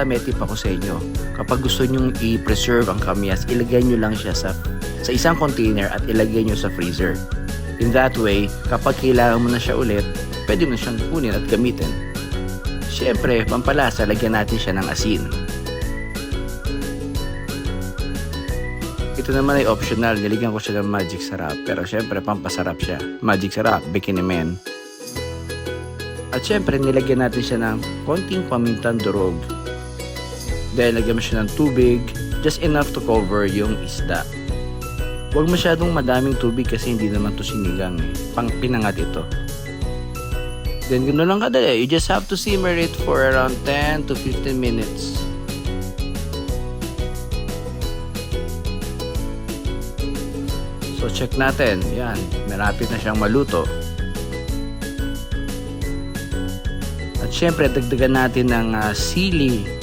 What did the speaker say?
May tip ako sa inyo. Kapag gusto nyong i-preserve ang kamyas, ilagay nyo lang siya sa isang container at ilagay nyo sa freezer. In that way, kapag kailangan mo na siya ulit, pwede mo siyang kunin at gamitin. Siyempre, pampalasa, lagyan natin siya ng asin. Ito naman ay optional, niligyan ko siya ng magic sarap. Pero siyempre, pampasarap siya. Magic sarap, bikinimen. At siyempre, nilagyan natin siya ng konting pamintang durog. Dahil lagyan mo siya ng tubig, just enough to cover yung isda. Huwag masyadong madaming tubig kasi hindi naman to sinigang eh. Pang pinangat ito. Then ganoon lang kadali. You just have to simmer it for around 10 to 15 minutes. So check natin. Yan. Malapit na siyang maluto. At syempre, dagdagan natin ng sili